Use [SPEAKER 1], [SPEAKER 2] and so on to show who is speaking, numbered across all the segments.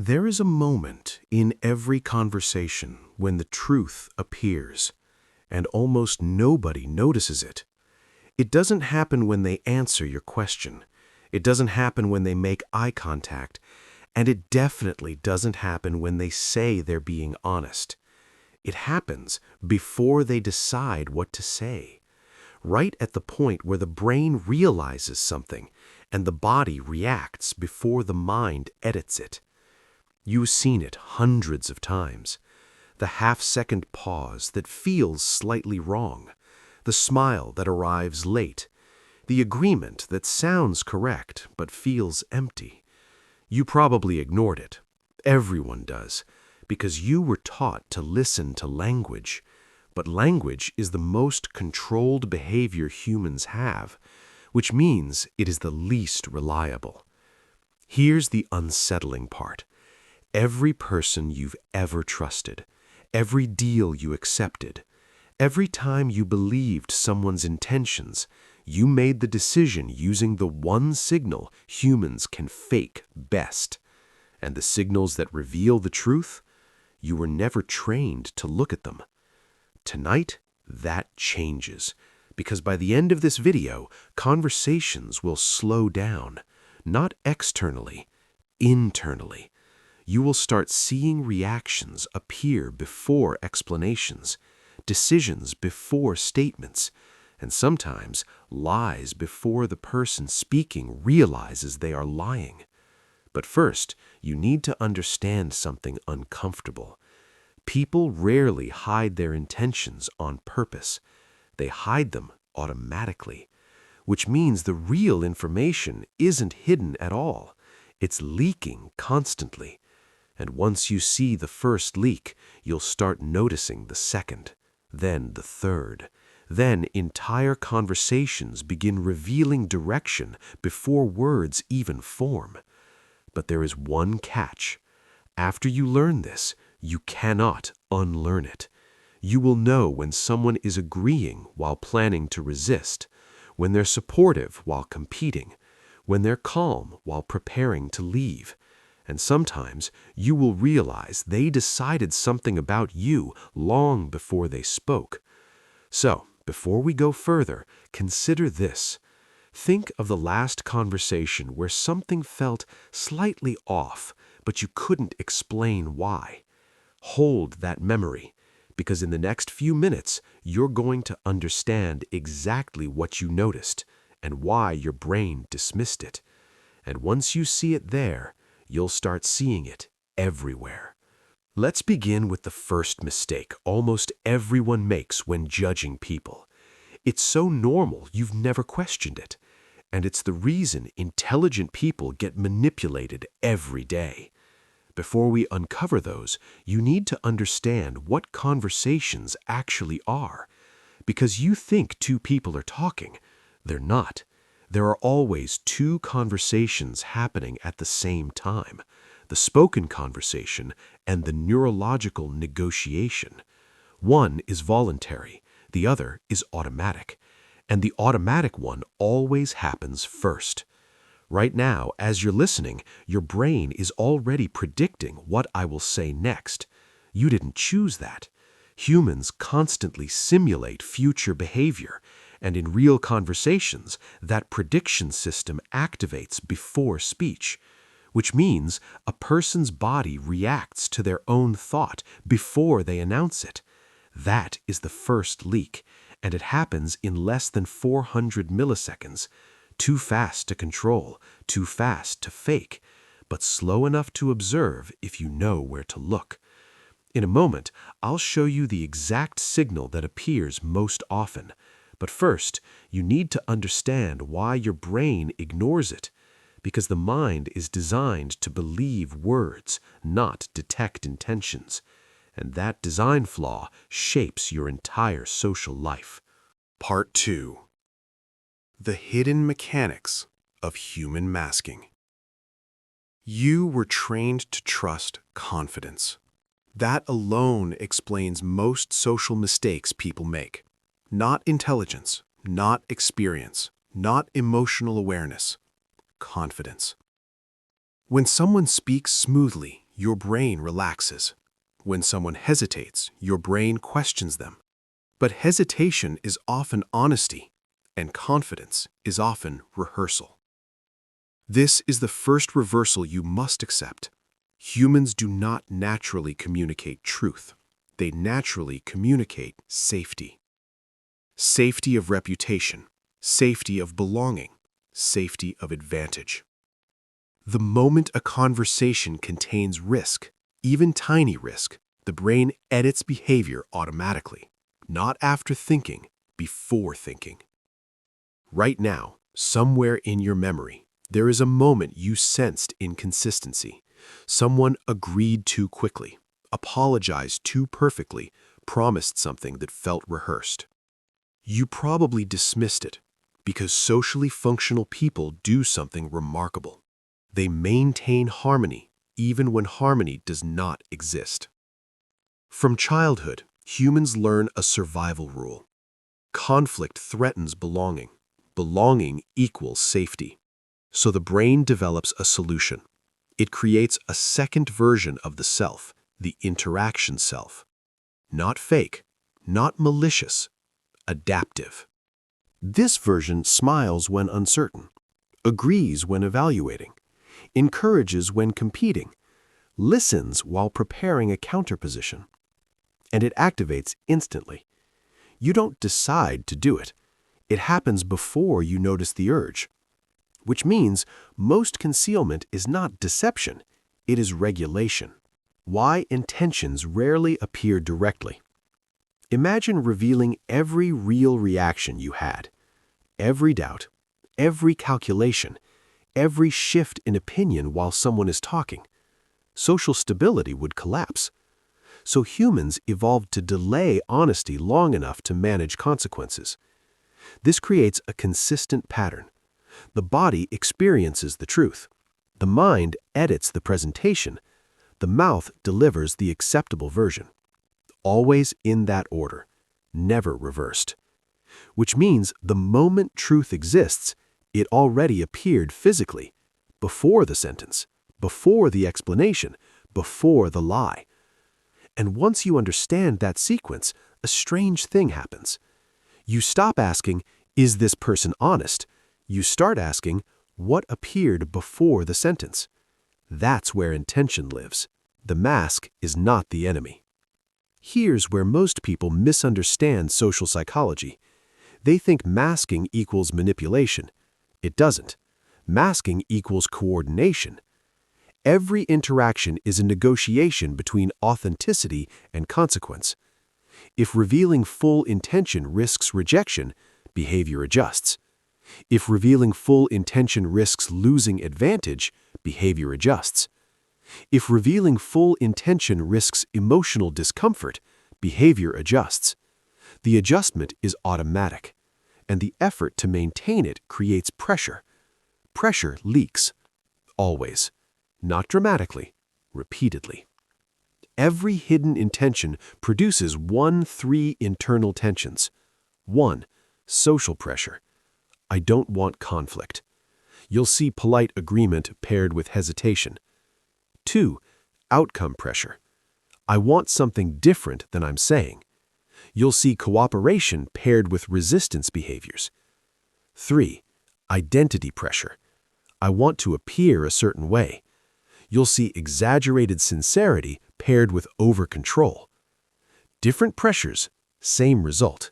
[SPEAKER 1] There is a moment in every conversation when the truth appears, and almost nobody notices it. It doesn't happen when they answer your question. It doesn't happen when they make eye contact, and it definitely doesn't happen when they say they're being honest. It happens before they decide what to say, right at the point where the brain realizes something and the body reacts before the mind edits it. You've seen it hundreds of times. The half-second pause that feels slightly wrong, the smile that arrives late, the agreement that sounds correct but feels empty. You probably ignored it. Everyone does, because you were taught to listen to language. But language is the most controlled behavior humans have, which means it is the least reliable. Here's the unsettling part. Every person you've ever trusted, every deal you accepted, every time you believed someone's intentions, you made the decision using the one signal humans can fake best. And the signals that reveal the truth, you were never trained to look at them. Tonight, that changes, because by the end of this video, conversations will slow down, not externally, internally. You will start seeing reactions appear before explanations, decisions before statements, and sometimes lies before the person speaking realizes they are lying. But first, you need to understand something uncomfortable. People rarely hide their intentions on purpose. They hide them automatically, which means the real information isn't hidden at all. It's leaking constantly. And once you see the first leak, you'll start noticing the second, then the third. Then entire conversations begin revealing direction before words even form. But there is one catch. After you learn this, you cannot unlearn it. You will know when someone is agreeing while planning to resist, when they're supportive while competing, when they're calm while preparing to leave. And sometimes you will realize they decided something about you long before they spoke. So, before we go further, consider this. Think of the last conversation where something felt slightly off, but you couldn't explain why. Hold that memory, because in the next few minutes, you're going to understand exactly what you noticed and why your brain dismissed it. And once you see it there, you'll start seeing it everywhere. Let's begin with the first mistake almost everyone makes when judging people. It's so normal you've never questioned it. And it's the reason intelligent people get manipulated every day. Before we uncover those, you need to understand what conversations actually are. Because you think two people are talking. They're not. There are always two conversations happening at the same time, the spoken conversation and the neurological negotiation. One is voluntary, the other is automatic, and the automatic one always happens first. Right now, as you're listening, your brain is already predicting what I will say next. You didn't choose that. Humans constantly simulate future behavior, and in real conversations, that prediction system activates before speech, which means a person's body reacts to their own thought before they announce it. That is the first leak, and it happens in less than 400 milliseconds. Too fast to control, too fast to fake, but slow enough to observe if you know where to look. In a moment, I'll show you the exact signal that appears most often. But first, you need to understand why your brain ignores it. Because the mind is designed to believe words, not detect intentions. And that design flaw shapes your entire social life. Part 2. The hidden mechanics of human masking. You were trained to trust confidence. That alone explains most social mistakes people make. Not intelligence, not experience, not emotional awareness. Confidence. When someone speaks smoothly, your brain relaxes. When someone hesitates, your brain questions them. But hesitation is often honesty, and confidence is often rehearsal. This is the first reversal you must accept. Humans do not naturally communicate truth. They naturally communicate safety. Safety of reputation, safety of belonging, safety of advantage. The moment a conversation contains risk, even tiny risk, the brain edits behavior automatically, not after thinking, before thinking. Right now, somewhere in your memory, there is a moment you sensed inconsistency. Someone agreed too quickly, apologized too perfectly, promised something that felt rehearsed. You probably dismissed it because socially functional people do something remarkable. They maintain harmony even when harmony does not exist. From childhood, humans learn a survival rule. Conflict threatens belonging. Belonging equals safety. So the brain develops a solution. It creates a second version of the self, the interaction self. Not fake, not malicious, adaptive. This version smiles when uncertain, agrees when evaluating, encourages when competing, listens while preparing a counterposition. And it activates instantly. You don't decide to do it. It happens before you notice the urge. Which means most concealment is not deception, it is regulation. Why intentions rarely appear directly. Imagine revealing every real reaction you had, every doubt, every calculation, every shift in opinion while someone is talking. Social stability would collapse. So humans evolved to delay honesty long enough to manage consequences. This creates a consistent pattern. The body experiences the truth. The mind edits the presentation. The mouth delivers the acceptable version. Always in that order, never reversed. Which means the moment truth exists, it already appeared physically, before the sentence, before the explanation, before the lie. And once you understand that sequence, a strange thing happens. You stop asking, is this person honest? You start asking, what appeared before the sentence? That's where intention lives. The mask is not the enemy. Here's where most people misunderstand social psychology. They think masking equals manipulation. It doesn't. Masking equals coordination. Every interaction is a negotiation between authenticity and consequence. If revealing full intention risks rejection, behavior adjusts. If revealing full intention risks losing advantage, behavior adjusts. If revealing full intention risks emotional discomfort, behavior adjusts. The adjustment is automatic, and the effort to maintain it creates pressure. Pressure leaks. Always. Not dramatically, repeatedly. Every hidden intention produces 3 internal tensions. 1. Social pressure. I don't want conflict. You'll see polite agreement paired with hesitation. 2. Outcome pressure. I want something different than I'm saying. You'll see cooperation paired with resistance behaviors. 3. Identity pressure. I want to appear a certain way. You'll see exaggerated sincerity paired with over-control. Different pressures, same result.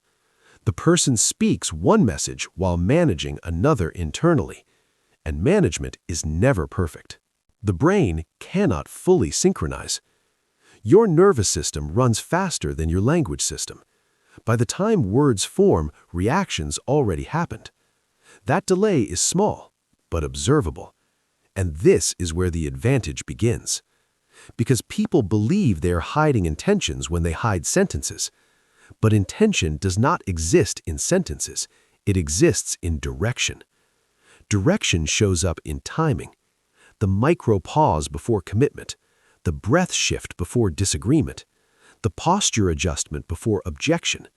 [SPEAKER 1] The person speaks one message while managing another internally, and management is never perfect. The brain cannot fully synchronize. Your nervous system runs faster than your language system. By the time words form, reactions already happened. That delay is small, but observable. And this is where the advantage begins. Because people believe they're hiding intentions when they hide sentences. But intention does not exist in sentences. It exists in direction. Direction shows up in timing. The micro pause before commitment. The breath shift before disagreement. The posture adjustment before objection.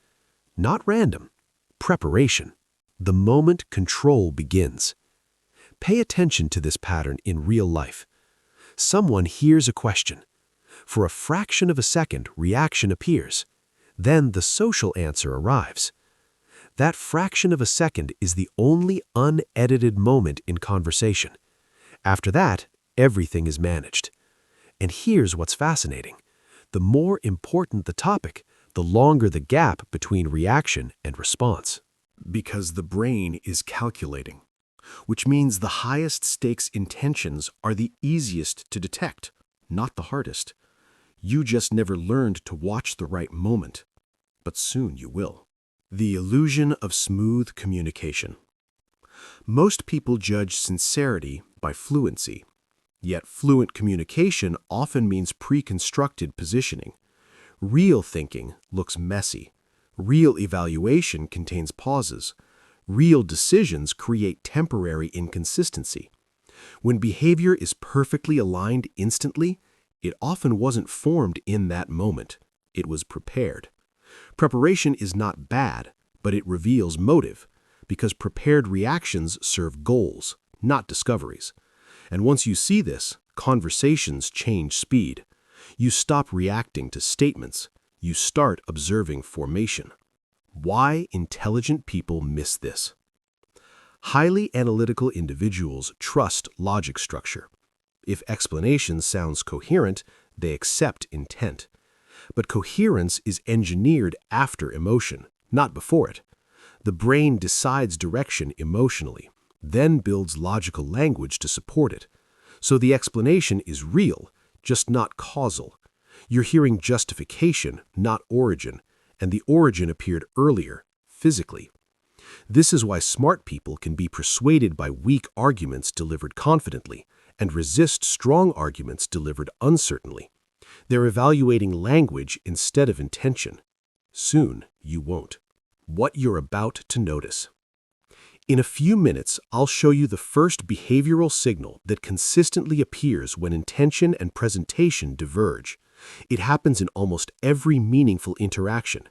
[SPEAKER 1] Not random. Preparation. The moment control begins. Pay attention to this pattern in real life.
[SPEAKER 2] Someone hears a question. For a fraction of a second, reaction appears. Then the social answer arrives. That fraction of a second is the only unedited moment in conversation. After that, everything is managed. And here's what's fascinating. The more important the topic, the longer the gap between reaction and response.
[SPEAKER 1] Because the brain is calculating, which means the highest stakes intentions are the easiest to detect, not the hardest. You just never learned to watch the right moment, but soon you will. The illusion of smooth communication. Most people judge sincerity by fluency, yet fluent communication often means pre-constructed positioning. Real thinking looks messy. Real evaluation contains pauses. Real decisions create temporary inconsistency. When behavior is perfectly aligned instantly, it often wasn't formed in that moment. It was prepared. Preparation is not bad, but it reveals motive, because prepared reactions serve goals, not discoveries. And once you see this, conversations change speed. You stop reacting to statements. You start observing formation. Why intelligent people miss this? Highly analytical individuals trust logic structure. If explanation sounds coherent, they accept intent. But coherence is engineered after emotion, not before it. The brain decides direction emotionally, then builds logical language to support it. So the explanation is real, just not causal. You're hearing justification, not origin, and the origin appeared earlier, physically. This is why smart people can be persuaded by weak arguments delivered confidently and resist strong arguments delivered uncertainly. They're evaluating language instead of intention. Soon, you won't. What you're about to notice. In a few minutes, I'll show you the first behavioral signal that consistently appears when intention and presentation diverge. It happens in almost every meaningful interaction.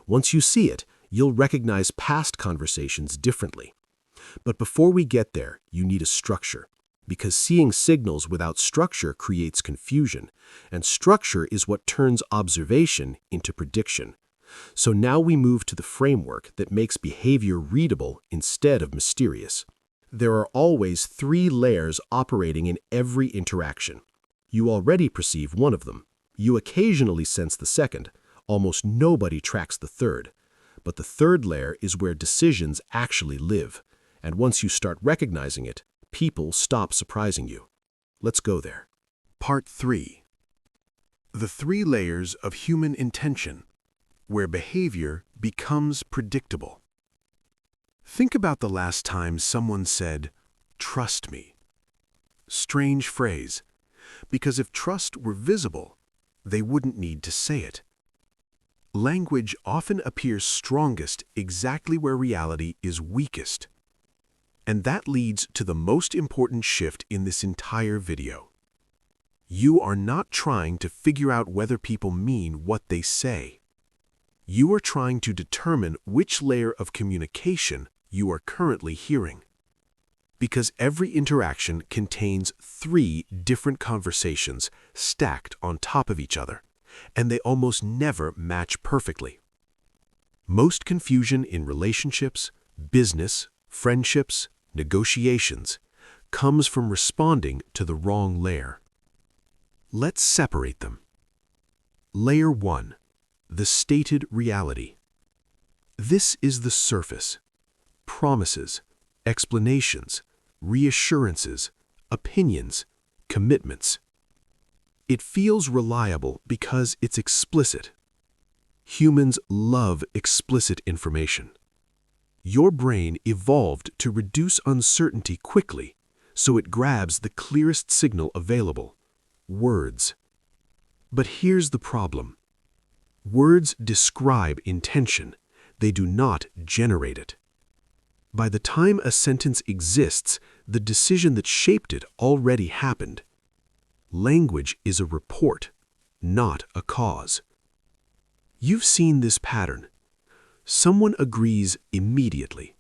[SPEAKER 1] Once you see it, you'll recognize past conversations differently. But before we get there, you need a structure. Because seeing signals without structure creates confusion, and structure is what turns observation into prediction. So now we move to the framework that makes behavior readable instead of mysterious. There are always 3 layers operating in every interaction. You already perceive one of them. You occasionally sense the second. Almost nobody tracks the third. But the third layer is where decisions actually live. And once you start recognizing it, people stop surprising you. Let's go there. Part 3. The 3 layers of human intention, where behavior becomes predictable. Think about the last time someone said, "Trust me." Strange phrase, because if trust were visible, they wouldn't need to say it. Language often appears strongest exactly where reality is weakest. And that leads to the most important shift in this entire video. You are not trying to figure out whether people mean what they say. You are trying to determine which layer of communication you are currently hearing. Because every interaction contains 3 different conversations stacked on top of each other, and they almost never match perfectly. Most confusion in relationships, business, friendships, negotiations comes from responding to the wrong layer. Let's separate them. Layer 1. The stated reality. This is the surface. Promises, explanations, reassurances, opinions, commitments. It feels reliable because it's explicit. Humans love explicit information. Your brain evolved to reduce uncertainty quickly, so it grabs the clearest signal available: words. But here's the problem. Words describe intention. They do not generate it. By the time a sentence exists, the decision that shaped it already happened. Language is a report, not a cause. You've seen this pattern. Someone agrees immediately,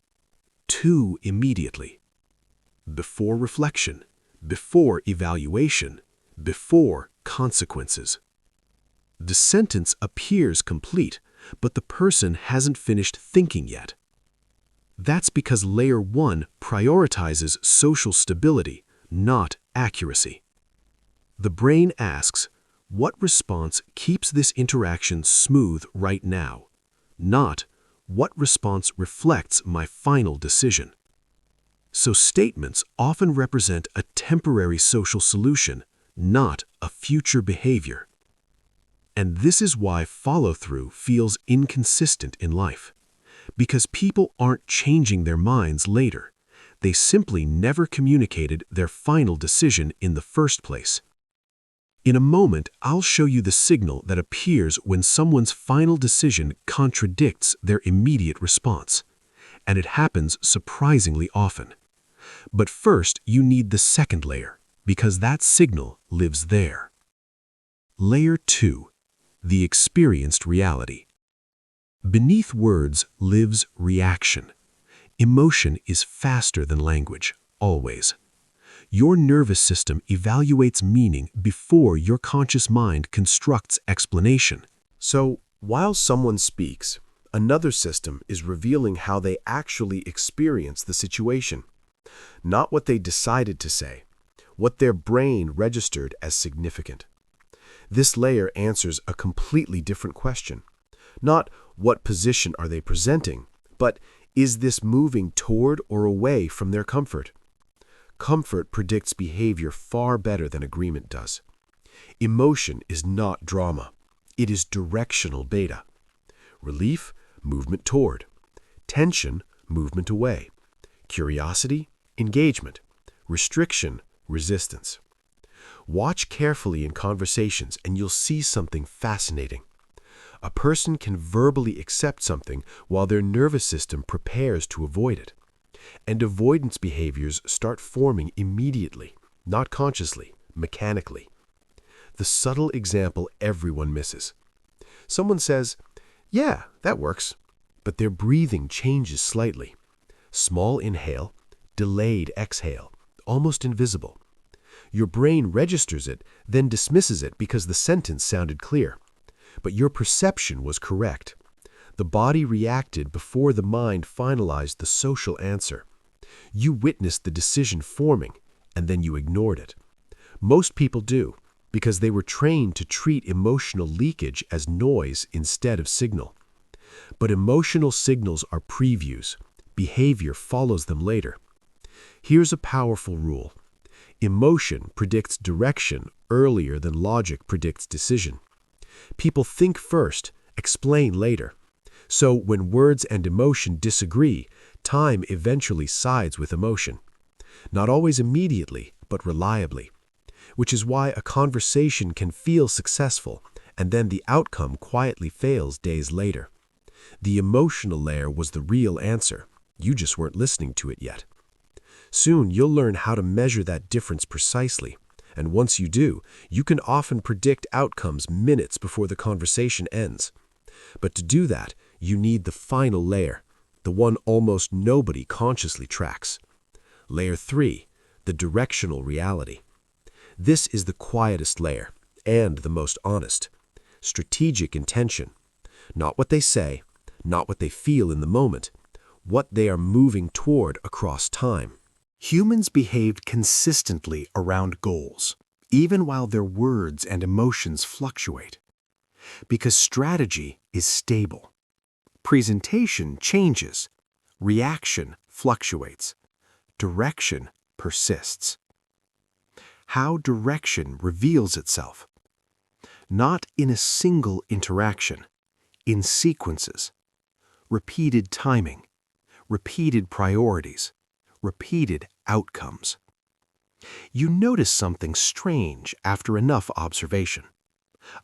[SPEAKER 1] too immediately. Before reflection, before evaluation,
[SPEAKER 2] before consequences. The sentence appears complete, but the person hasn't finished thinking yet. That's because layer 1 prioritizes social stability, not accuracy. The brain asks, what response keeps this interaction smooth right now? Not, what response reflects my final decision? So statements often represent a temporary social solution, not a future behavior. And this is why follow-through feels inconsistent in life. Because people aren't changing their minds later. They simply never communicated their final decision in the first place. In a moment, I'll show you the signal that appears when someone's final decision contradicts their immediate response. And it happens surprisingly often. But first, you need the second layer, because that signal lives there. Layer 2. The experienced reality. Beneath words lives reaction. Emotion is faster than language, always. Your nervous system evaluates meaning before your conscious mind constructs explanation.
[SPEAKER 1] So, while someone speaks, another system is revealing how they actually experience the situation. Not what they decided to say, what their brain registered as significant. This layer answers a completely different question. Not what position are they presenting, but is this moving toward or away from their comfort? Comfort predicts behavior far better than agreement does. Emotion is not drama. It is directional beta. Relief, movement toward. Tension, movement away. Curiosity, engagement. Restriction, resistance. Watch carefully in conversations and you'll see something fascinating. A person can verbally accept something while their nervous system prepares to avoid it. And avoidance behaviors start forming immediately, not consciously, mechanically. The subtle example everyone misses. Someone says, "Yeah, that works," but their breathing changes slightly. Small inhale, delayed exhale, almost invisible. Your brain registers it, then dismisses it because the sentence sounded clear. But your perception was correct. The body reacted before the mind finalized the social answer. You witnessed the decision forming, and then you ignored it. Most people do, because they were trained to treat emotional leakage as noise instead of signal. But emotional signals are previews. Behavior follows them later. Here's a powerful rule. Emotion predicts direction earlier than logic predicts decision. People think first, explain later. So when words and emotion disagree, time eventually sides with emotion. Not always immediately, but reliably. Which is why a conversation can feel successful, and then the outcome quietly fails days later. The emotional layer was the real answer. You just weren't listening to it yet. Soon you'll learn how to measure that difference precisely. And once you do, you can often predict outcomes minutes before the conversation ends. But to do that, you need the final layer, the one almost nobody consciously tracks. Layer 3, the directional reality. This is the quietest layer, and the most honest. Strategic intention. Not what they say, not what they feel in the moment, what they are moving toward across time. Humans behaved consistently around goals, even while their words and emotions fluctuate. Because strategy is stable. Presentation changes. Reaction fluctuates. Direction persists. How direction reveals itself. Not in a single interaction, in sequences. Repeated timing, repeated priorities, repeated outcomes. You notice something strange after enough observation.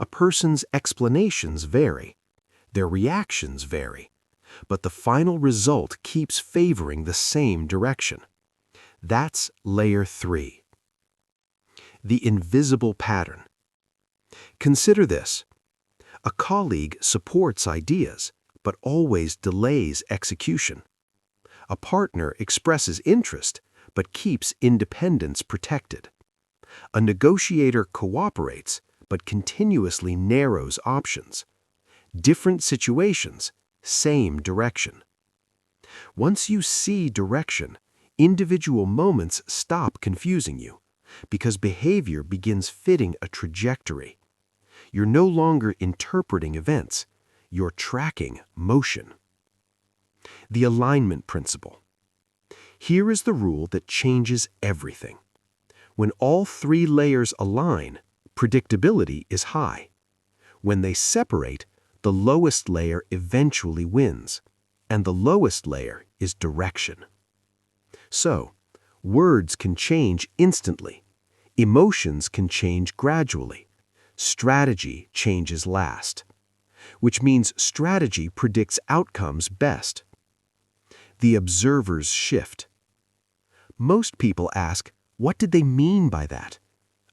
[SPEAKER 1] A person's explanations vary, their reactions vary, but the final result keeps favoring the same direction. That's layer 3. The invisible pattern. Consider this. A colleague supports ideas, but always delays execution. A partner expresses interest, but keeps independence protected.
[SPEAKER 2] A negotiator cooperates, but continuously narrows options. Different situations, same direction. Once you see direction, individual moments stop confusing you, because behavior begins fitting a trajectory. You're no longer interpreting events, you're tracking motion. The alignment principle. Here is the rule that changes everything. When all three layers align, predictability is high. When they separate, the lowest layer eventually wins, and the lowest layer is direction. So, words can change instantly. Emotions can change gradually. Strategy changes last, which means strategy predicts outcomes best. The observer's shift. Most people ask, what did they mean by that?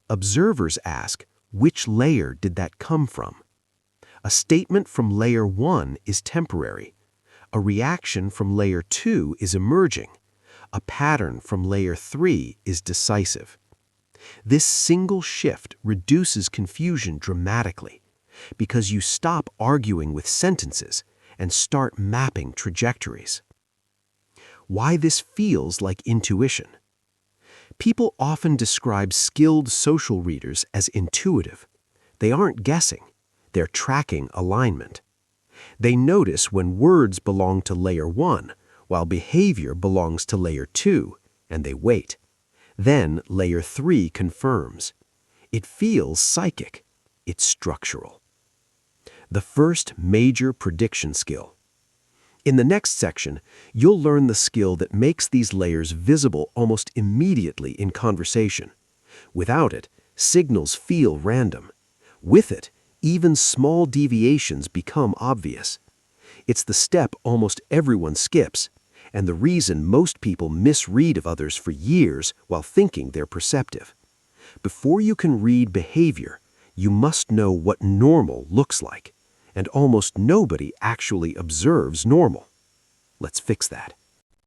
[SPEAKER 2] Observers ask, which layer did that come from? A statement from layer 1 is temporary. A reaction from layer 2 is emerging. A pattern from layer 3 is decisive. This single shift reduces confusion dramatically because you stop arguing with sentences and start mapping trajectories. Why this feels like intuition. People often describe skilled social readers as intuitive. They aren't guessing, they're tracking alignment. They notice when words belong to layer 1, while behavior belongs to layer 2, and they wait. Then layer 3 confirms. It feels psychic. It's structural. The first major prediction skill. In the next section, you'll learn the skill that makes these layers visible almost immediately in conversation. Without it, signals feel random. With it, even small deviations become obvious. It's the step almost everyone skips, and the reason most people misread of others for years while thinking they're perceptive. Before you can read behavior, you must know what normal looks like, and almost nobody actually observes normal. Let's fix that.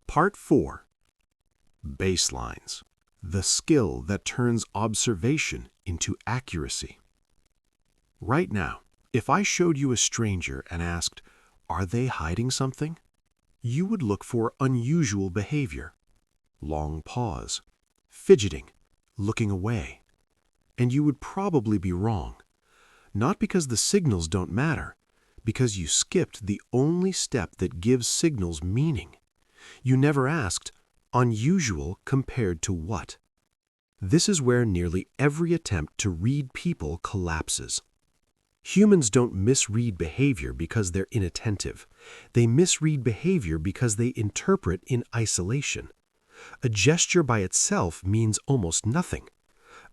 [SPEAKER 1] Part 4. Baselines. The skill that turns observation into accuracy. Right now, if I showed you a stranger and asked, "Are they hiding something?" you would look for unusual behavior. Long pause, fidgeting, looking away. And you would probably be wrong. Not because the signals don't matter, because you skipped the only step that gives signals meaning. You never asked, unusual compared to what? This is where nearly every attempt to read people collapses. Humans don't misread behavior because they're inattentive. They misread behavior because they interpret in isolation. A gesture by itself means almost nothing.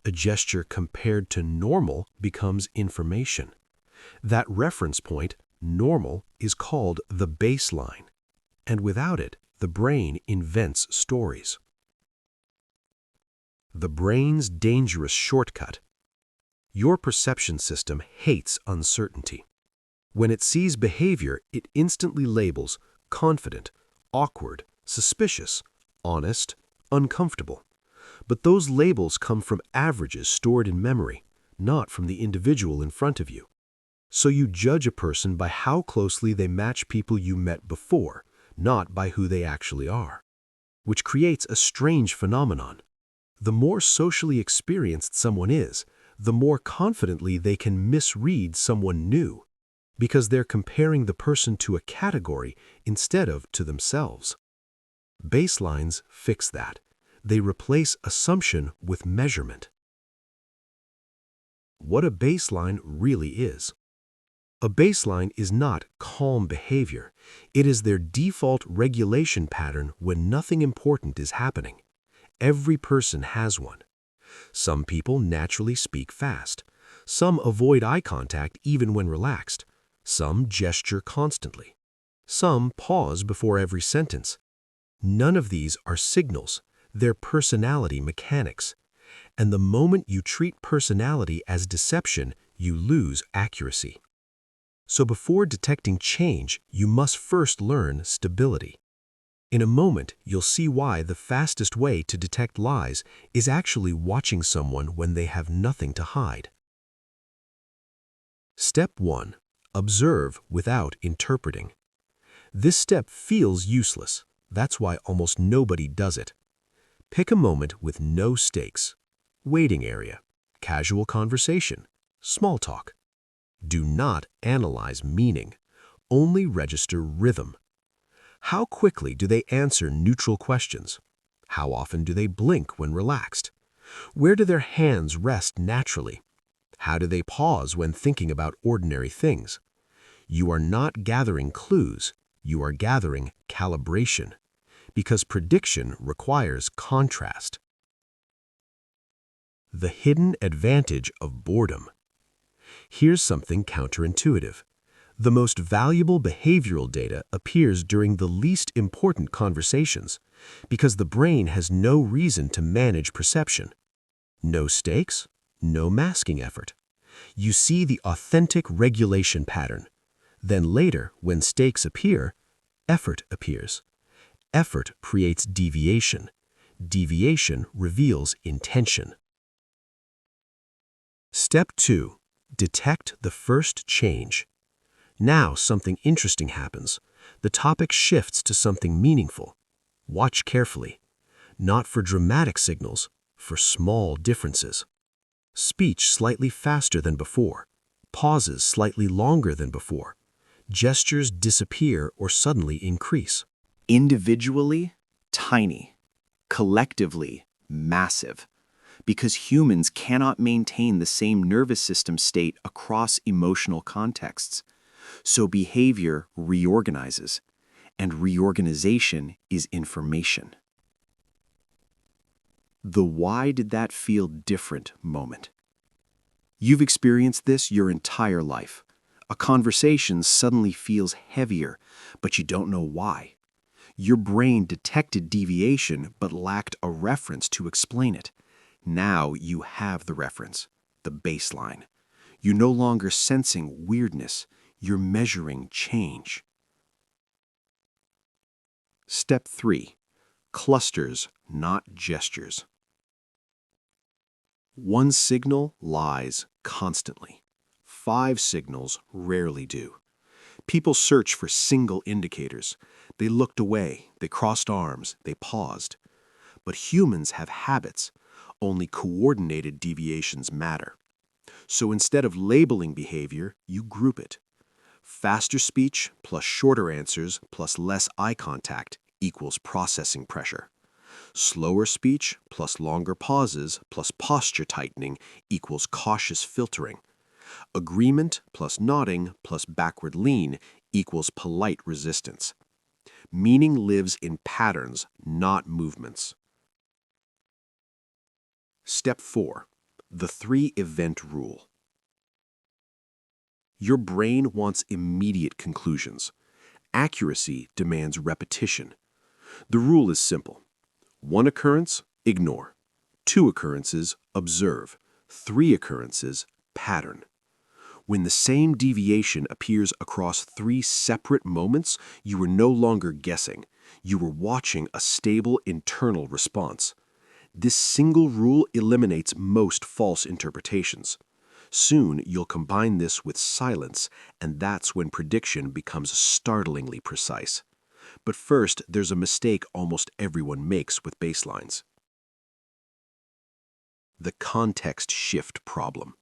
[SPEAKER 1] A gesture compared to normal becomes information. That reference point, normal, is called the baseline. And without it, the brain invents stories. The brain's dangerous shortcut. Your perception system hates uncertainty. When it sees behavior, it instantly labels confident, awkward, suspicious, honest, uncomfortable. But those labels come from averages stored in memory, not from the individual in front of you. So you judge a person by how closely they match people you met before, not by who they actually are. Which creates a strange phenomenon. The more socially experienced someone is, the more confidently they can misread someone new, because they're comparing the person to a category instead of to themselves. Baselines fix that. They replace assumption with measurement. What a baseline really is. A baseline is not calm behavior. It is their default regulation pattern when nothing important is happening. Every person has one. Some people naturally speak fast. Some avoid eye contact even when relaxed. Some gesture constantly. Some pause before every sentence. None of these are signals. They're personality mechanics. And the moment you treat personality as deception, you lose accuracy. So before detecting change, you must first learn stability.
[SPEAKER 2] In a moment, you'll see why the fastest way to detect lies is actually watching someone when they have nothing to hide. Step 1. Observe without interpreting. This step feels useless. That's why almost nobody does it. Pick a moment with no stakes. Waiting area, casual conversation, small talk. Do not analyze meaning. Only register rhythm. How quickly do they answer neutral questions? How often do they blink when relaxed? Where do their hands rest naturally? How do they pause when thinking about ordinary things? You are not gathering clues, you are gathering calibration, because prediction requires contrast. The hidden advantage of boredom. Here's something counterintuitive. The most valuable behavioral data appears during the least important conversations, because the brain has no reason to manage perception. No stakes, no masking effort. You see the authentic regulation pattern. Then later, when stakes appear, effort appears. Effort creates deviation. Deviation reveals intention. Step 2. Detect the first change. Now something interesting happens. The topic shifts to something meaningful. Watch carefully. Not for dramatic signals, for small differences. Speech slightly faster than before. Pauses slightly longer than before. Gestures disappear or suddenly increase.
[SPEAKER 3] Individually, tiny. Collectively, massive. Because humans cannot maintain the same nervous system state across emotional contexts. So behavior reorganizes, and reorganization is information. The why did that feel different moment. You've experienced this your entire life. A conversation suddenly feels heavier, but you don't know why. Your brain detected deviation but lacked a reference to explain it. Now you have the reference, the baseline. You're no longer sensing weirdness, you're measuring change. Step 3. Clusters, not gestures. One signal lies constantly. 5 signals rarely do. People search for single indicators. They looked away, they crossed arms, they paused. But humans have habits. Only coordinated deviations matter. So instead of labeling behavior, you group it. Faster speech plus shorter answers plus less eye contact equals processing pressure. Slower speech plus longer pauses plus posture tightening equals cautious filtering. Agreement plus nodding plus backward lean equals polite resistance. Meaning lives in patterns, not movements. Step 4. The 3-event rule. Your brain wants immediate conclusions. Accuracy demands repetition. The rule is simple. 1 occurrence, ignore. 2 occurrences, observe. 3 occurrences, pattern. When the same deviation appears across 3 separate moments, you are no longer guessing. You are watching a stable internal response. This single rule eliminates most false interpretations. Soon, you'll combine this with silence, and that's when prediction becomes startlingly precise. But first, there's a mistake almost everyone makes with baselines. The context shift problem.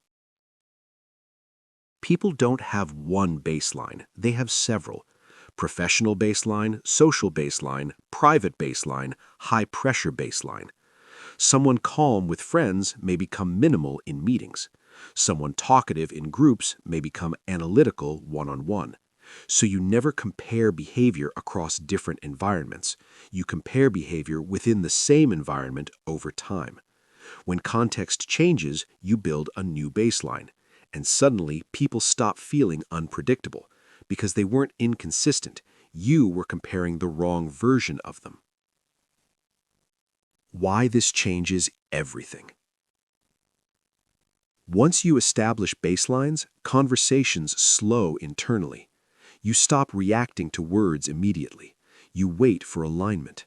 [SPEAKER 3] People don't have one baseline, they have several. Professional baseline, social baseline, private baseline, high-pressure baseline. Someone calm with friends may become minimal in meetings. Someone talkative in groups may become analytical one-on-one. So you never compare behavior across different environments. You compare behavior within the same environment over time. When context changes, you build a new baseline. And suddenly, people stop feeling unpredictable because they weren't inconsistent. You were comparing the wrong version of them. Why this changes everything. Once you establish baselines, conversations slow internally. You stop reacting to words immediately. You wait for alignment.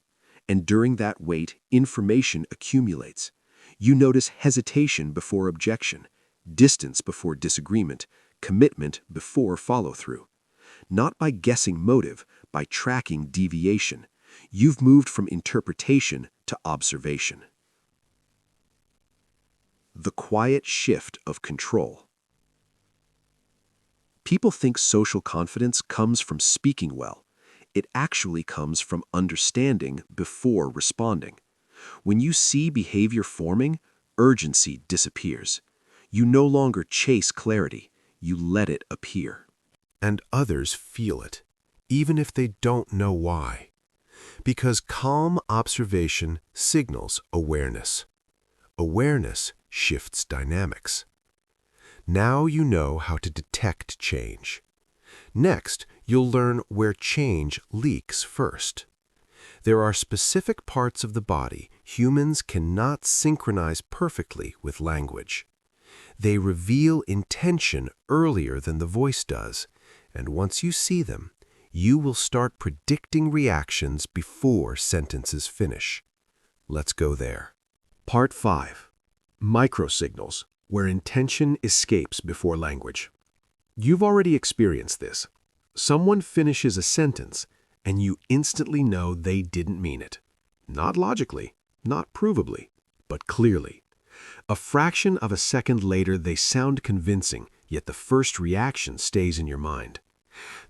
[SPEAKER 3] And during that wait, information accumulates. You notice hesitation before objection, distance before disagreement, commitment before follow-through. Not by guessing motive, by tracking deviation. You've moved from interpretation to observation. The quiet shift of control. People think social confidence comes from speaking well. It actually comes from understanding before responding. When you see behavior forming, urgency disappears. You no longer chase clarity, you let it appear.
[SPEAKER 1] And others feel it, even if they don't know why. Because calm observation signals awareness. Awareness shifts dynamics. Now you know how to detect change. Next, you'll learn where change leaks first. There are specific parts of the body humans cannot synchronize perfectly with language. They reveal intention earlier than the voice does, and once you see them, you will start predicting reactions before sentences finish. Let's go there. Part 5. Microsignals, where intention escapes before language. You've already experienced this. Someone finishes a sentence, and you instantly know they didn't mean it. Not logically, not provably, but clearly. A fraction of a second later, they sound convincing, yet the first reaction stays in your mind.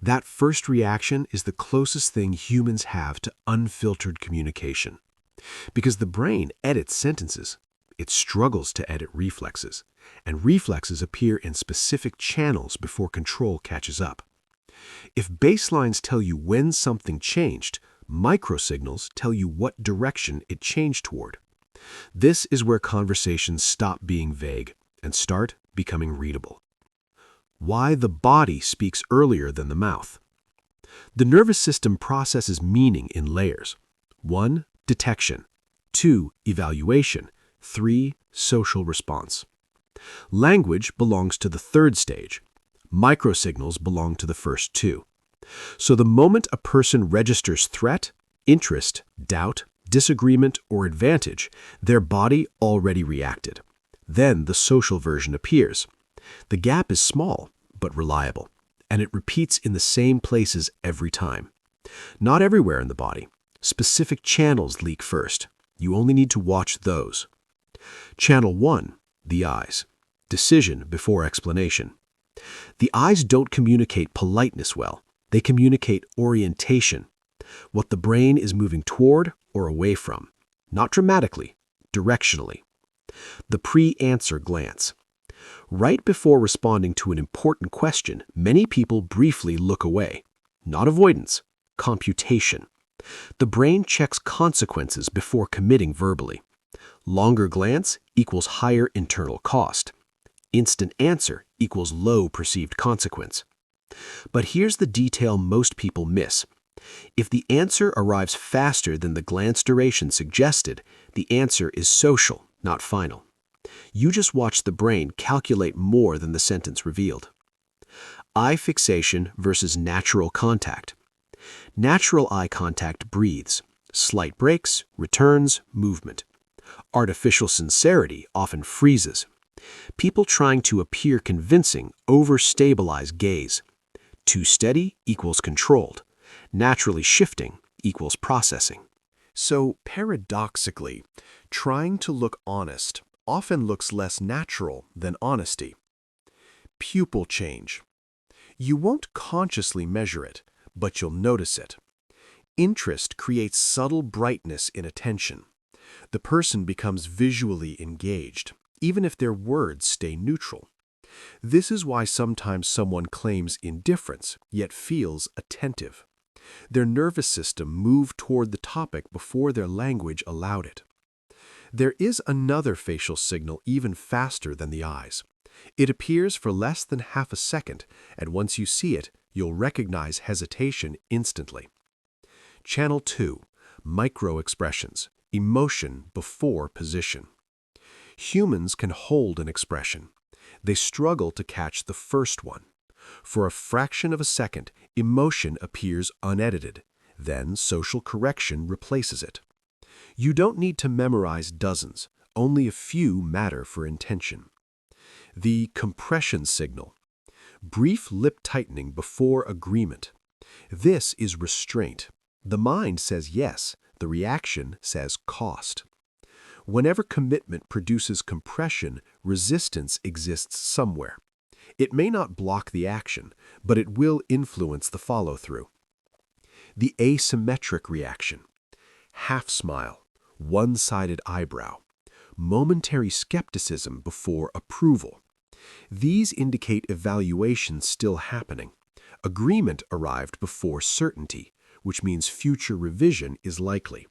[SPEAKER 1] That first reaction is the closest thing humans have to unfiltered communication. Because the brain edits sentences, it struggles to edit reflexes, and reflexes appear in specific channels before control catches up. If baselines tell you when something changed, microsignals tell you what direction it changed toward. This is where conversations stop being vague and start becoming readable. Why the body speaks earlier than the mouth. The nervous system processes meaning in layers. 1. Detection. 2. Evaluation. 3. Social response. Language belongs to the third stage. Microsignals belong to the first two. So the moment a person registers threat, interest, doubt, disagreement, or advantage, their body already reacted. Then the social version appears. The gap is small, but reliable, and it repeats in the same places every time. Not everywhere in the body. Specific channels leak first. You only need to watch those. Channel 1, the eyes. Decision before explanation. The eyes don't communicate politeness well. They communicate orientation, what the brain is moving toward or away from. Not dramatically, directionally. The pre-answer glance. Right before responding to an important question, many people briefly look away. Not avoidance, computation. The brain checks consequences before committing verbally. Longer glance equals higher internal cost. Instant answer equals low perceived consequence. But here's the detail most people miss. If the answer arrives faster than the glance duration suggested, the answer is social, not final. You just watch the brain calculate more than the sentence revealed. Eye fixation versus natural contact. Natural eye contact breathes. Slight breaks, returns, movement. Artificial sincerity often freezes. People trying to appear convincing overstabilize gaze. Too steady equals controlled. Naturally shifting equals processing.
[SPEAKER 2] So, paradoxically, trying to look honest often looks less natural than honesty. Pupil change. You won't consciously measure it, but you'll notice it. Interest creates subtle brightness in attention. The person becomes visually engaged, even if their words stay neutral. This is why sometimes someone claims indifference, yet feels attentive. Their nervous system moved toward the topic before their language allowed it. There is another facial signal even faster than the eyes. It appears for less than half a second, and once you see it, you'll recognize hesitation instantly. Channel 2. Micro-expressions. Emotion before position. Humans can hold an expression. They struggle to catch the first one. For a fraction of a second, emotion appears unedited. Then social correction replaces it. You don't need to memorize dozens. Only a few matter for intention. The compression signal. Brief lip tightening before agreement. This is restraint. The mind says yes, the reaction says cost. Whenever commitment produces compression, resistance exists somewhere. It may not block the action, but it will influence the follow-through. The asymmetric reaction. Half smile, one-sided eyebrow, momentary skepticism before approval. These indicate evaluation still happening. Agreement arrived before certainty, which means future revision is likely.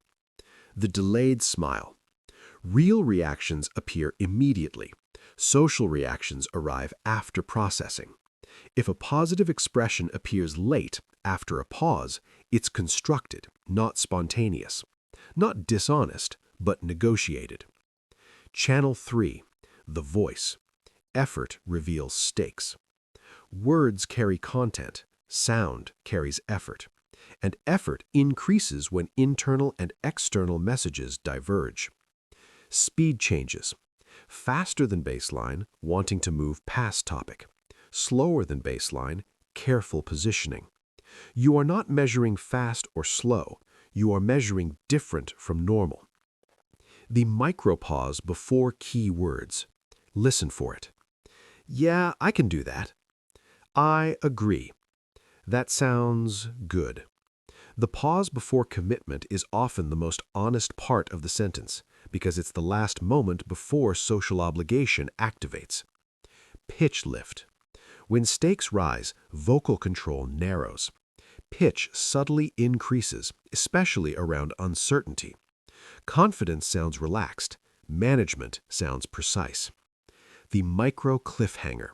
[SPEAKER 2] The delayed smile. Real reactions appear immediately. Social reactions arrive after processing. If a positive expression appears late, after a pause, it's constructed, not spontaneous. Not dishonest, but negotiated. Channel 3. The voice. Effort reveals stakes. Words carry content. Sound carries effort. And effort increases when internal and external messages diverge. Speed changes. Faster than baseline, wanting to move past topic. Slower than baseline, careful positioning. You are not measuring fast or slow. You are measuring different from normal. The micropause before key words. Listen for it. Yeah, I can do that. I agree. That sounds good. The pause before commitment is often the most honest part of the sentence because it's the last moment before social obligation activates. Pitch lift. When stakes rise, vocal control narrows. Pitch subtly increases, especially around uncertainty. Confidence sounds relaxed. Management sounds precise. The micro cliffhanger.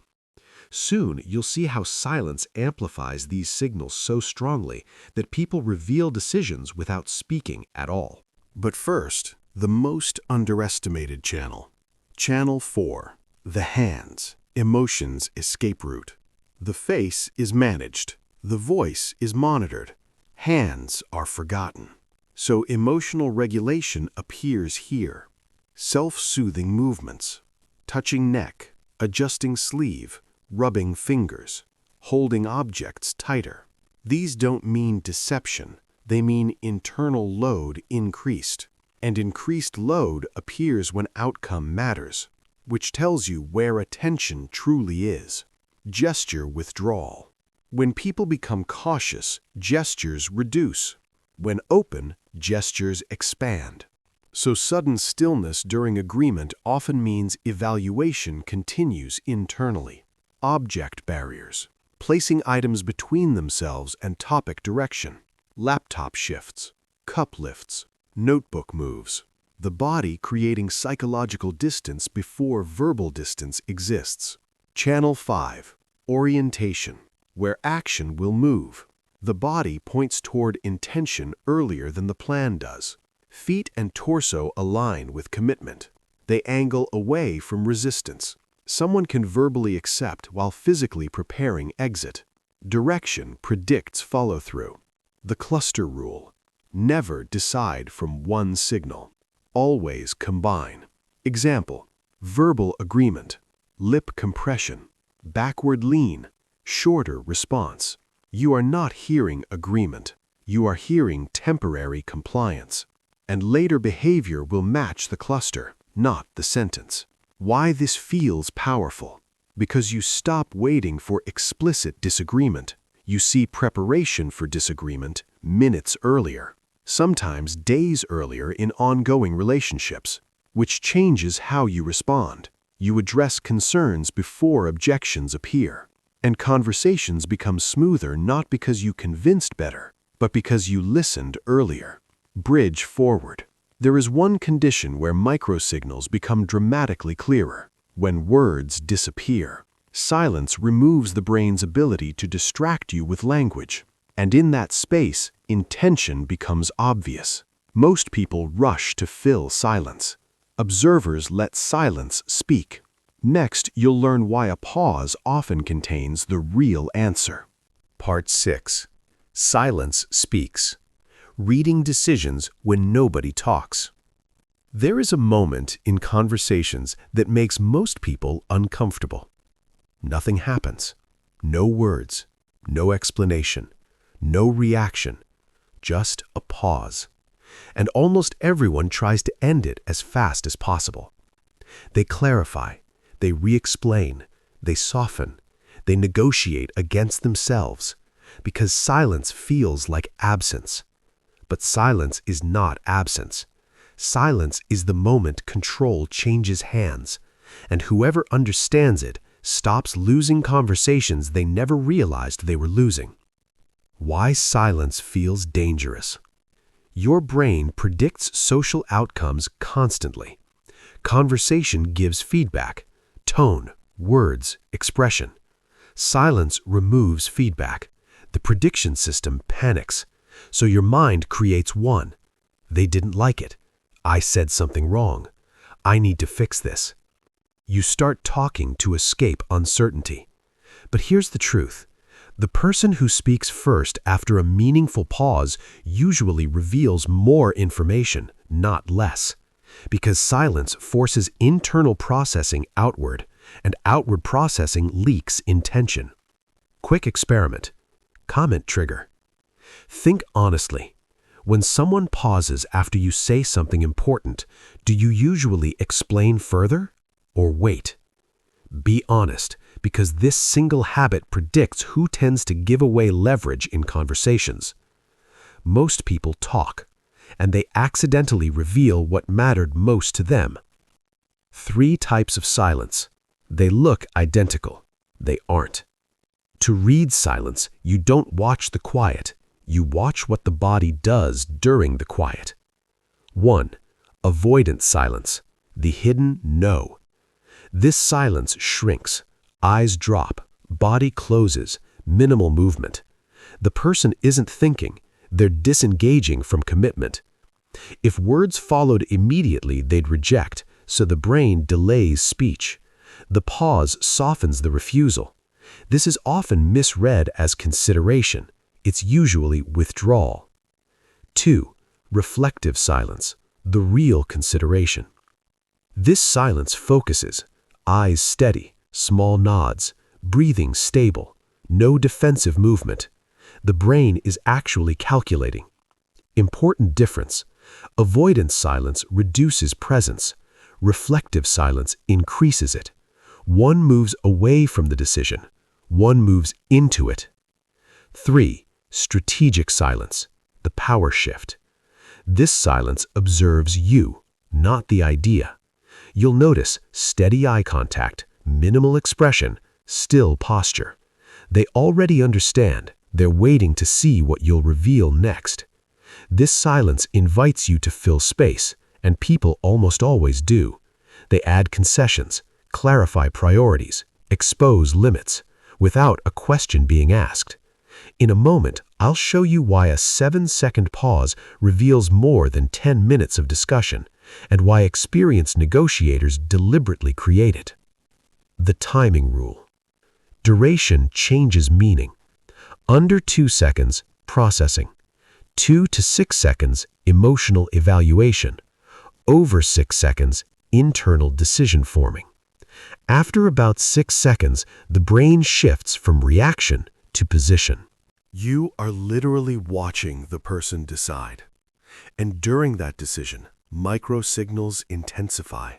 [SPEAKER 2] Soon, you'll see how silence amplifies these signals so strongly that people reveal decisions without speaking at all.
[SPEAKER 1] But first, the most underestimated channel. Channel 4. The hands. Emotions escape route. The face is managed. The voice is monitored. Hands are forgotten. So emotional regulation appears here. Self-soothing movements. Touching neck, adjusting sleeve, rubbing fingers, holding objects tighter. These don't mean deception. They mean internal load increased. And increased load appears when outcome matters, which tells you where attention truly is. Gesture withdrawal. When people become cautious, gestures reduce. When open, gestures expand. So sudden stillness during agreement often means evaluation continues internally. Object barriers. Placing items between themselves and topic direction. Laptop shifts. Cup lifts. Notebook moves. The body creating psychological distance before verbal distance exists. Channel 5. Orientation. Where action will move. The body points toward intention earlier than the plan does. Feet and torso align with commitment. They angle away from resistance. Someone can verbally accept while physically preparing exit. Direction predicts follow-through. The cluster rule. Never decide from one signal. Always combine. Example: verbal agreement, lip compression, backward lean, shorter response. You are not hearing agreement. You are hearing temporary compliance. And later behavior will match the cluster, not the sentence. Why this feels powerful? Because you stop waiting for explicit disagreement. You see preparation for disagreement minutes earlier, sometimes days earlier in ongoing relationships, which changes how you respond. You address concerns before objections appear. And conversations become smoother not because you convinced better, but because you listened earlier. Bridge forward. There is one condition where microsignals become dramatically clearer: when words disappear. Silence removes the brain's ability to distract you with language. And in that space, intention becomes obvious. Most people rush to fill silence. Observers let silence speak. Next, you'll learn why a pause often contains the real answer. Part 6. Silence speaks. reading decisions when nobody talks. There is a moment in conversations that makes most people uncomfortable. Nothing happens. No words, no explanation, no reaction, just a pause. And almost everyone tries to end it as fast as possible. They clarify, they re-explain, they soften, they negotiate against themselves, because silence feels like absence. But silence is not absence. Silence is the moment control changes hands, and whoever understands it stops losing conversations they never realized they were losing. Why silence feels dangerous. Your brain predicts social outcomes constantly. Conversation gives feedback, tone, words, expression. Silence removes feedback. The prediction system panics. So your mind creates one. They didn't like it. I said something wrong. I need to fix this. You start talking to escape uncertainty. But here's the truth. The person who speaks first after a meaningful pause usually reveals more information, not less. Because silence forces internal processing outward, and outward processing leaks intention. Quick experiment. Comment trigger. Think honestly. When someone pauses after you say something important, do you usually explain further or wait? Be honest, because this single habit predicts who tends to give away leverage in conversations. Most people talk, and they accidentally reveal what mattered most to them. 3 types of silence. They look identical. They aren't. To read silence, you don't watch the quiet. You watch what the body does during the quiet. 1. Avoidant silence. The hidden no. This silence shrinks. Eyes drop. Body closes. Minimal movement. The person isn't thinking. They're disengaging from commitment. If words followed immediately, they'd reject, so the brain delays speech. The pause softens the refusal. This is often misread as consideration. It's usually withdrawal. 2. Reflective silence, the real consideration. This silence focuses, eyes steady, small nods, breathing stable, no defensive movement. The brain is actually calculating. Important difference. Avoidant silence reduces presence. Reflective silence increases it. One moves away from the decision. One moves into it. 3. Strategic silence, the power shift. This silence observes you, not the idea. You'll notice steady eye contact, minimal expression, still posture. They already understand. They're waiting to see what you'll reveal next. This silence invites you to fill space, and people almost always do. They add concessions, clarify priorities, expose limits, without a question being asked. In a moment, I'll show you why a 7-second pause reveals more than 10 minutes of discussion, and why experienced negotiators deliberately create it. The timing rule. Duration changes meaning. Under 2 seconds, processing. 2 to 6 seconds, emotional evaluation. Over 6 seconds, internal decision forming. After about 6 seconds, the brain shifts from reaction to position. You are literally watching the person decide. And during that decision, microsignals intensify.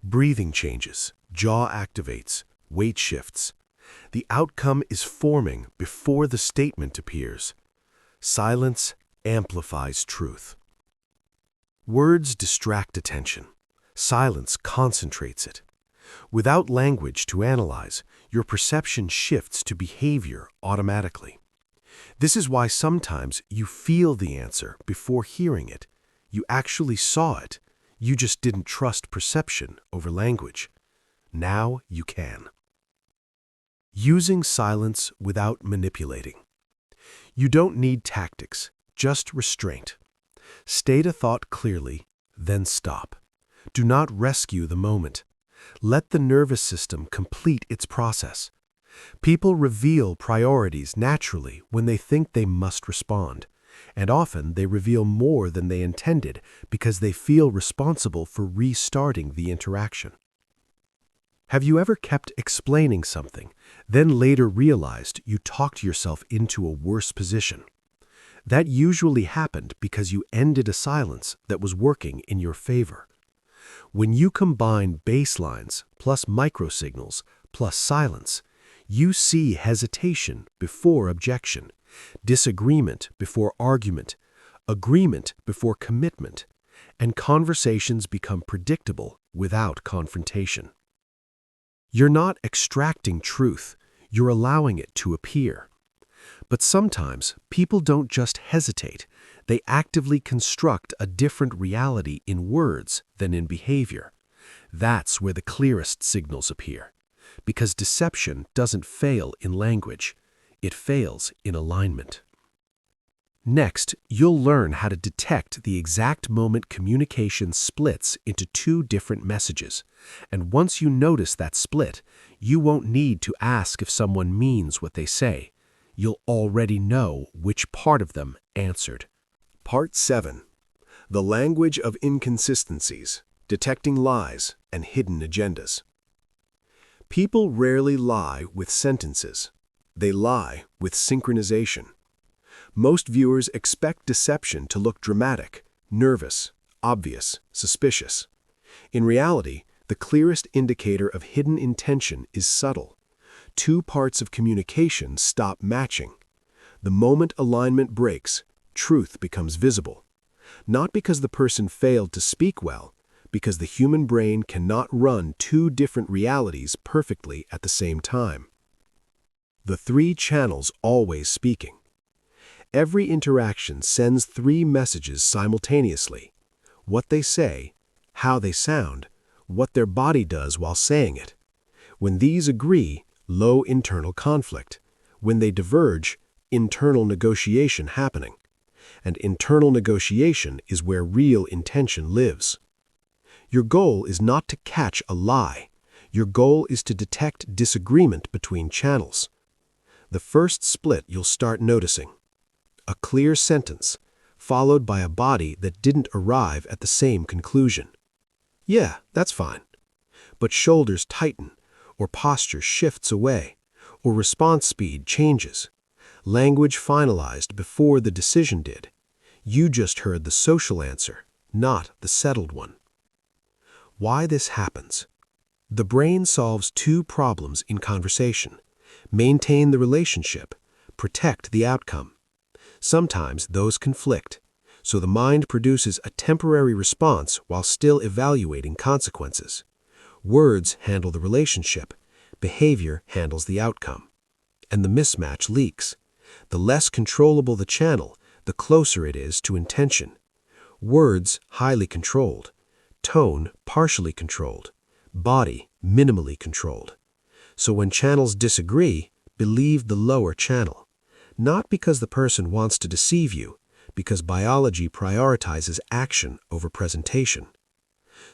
[SPEAKER 1] Breathing changes, jaw activates, weight shifts. The outcome is forming before the statement appears. Silence amplifies truth. Words distract attention. Silence concentrates it. Without language to analyze, your perception shifts to behavior automatically. This is why sometimes you feel the answer before hearing it. You actually saw it. You just didn't trust perception over language. Now you can. Using silence without manipulating. You don't need tactics, just restraint. State a thought clearly, then stop. Do not rescue the moment. Let the nervous system complete its process. People reveal priorities naturally when they think they must respond,
[SPEAKER 2] And often they reveal more than they intended because they feel responsible for restarting the interaction. Have you ever kept explaining something, then later realized you talked yourself into a worse position? That usually happened because you ended a silence that was working in your favor. When you combine baselines plus microsignals plus silence, you see hesitation before objection, disagreement before argument, agreement before commitment, and conversations become predictable without confrontation. You're not extracting truth, you're allowing it to appear. But sometimes people don't just hesitate, they actively construct a different reality in words than in behavior. That's where the clearest signals appear. Because deception doesn't fail in language, it fails in alignment. Next, you'll learn how to detect the exact moment communication splits into two different messages. And once you notice that split, you won't need to ask if someone means what they say. You'll already know which part of them answered.
[SPEAKER 1] Part 7. The Language of Inconsistencies, Detecting Lies and Hidden Agendas. People rarely lie with sentences. They lie with synchronization. Most viewers expect deception to look dramatic, nervous, obvious, suspicious. In reality, the clearest indicator of hidden intention is subtle. Two parts of communication stop matching. The moment alignment breaks, truth becomes visible. Not because the person failed to speak well, because the human brain cannot run two different realities perfectly at the same time. The three channels always speaking. Every interaction sends three messages simultaneously: what they say, how they sound, what their body does while saying it. When these agree, low internal conflict. When they diverge, internal negotiation happening. And internal negotiation is where real intention lives. Your goal is not to catch a lie. Your goal is to detect disagreement between channels. The first split you'll start noticing: a clear sentence, followed by a body that didn't arrive at the same conclusion. Yeah, that's fine. But shoulders tighten, or posture shifts away, or response speed changes. Language finalized before the decision did. You just heard the social answer, not the settled one. Why this happens? The brain solves two problems in conversation: maintain the relationship, protect the outcome. Sometimes those conflict, so the mind produces a temporary response while still evaluating consequences. Words handle the relationship, behavior handles the outcome. And the mismatch leaks. The less controllable the channel, the closer it is to intention. Words highly controlled, tone partially controlled, body minimally controlled. So when channels disagree, believe the lower channel. Not because the person wants to deceive you, because biology prioritizes action over presentation.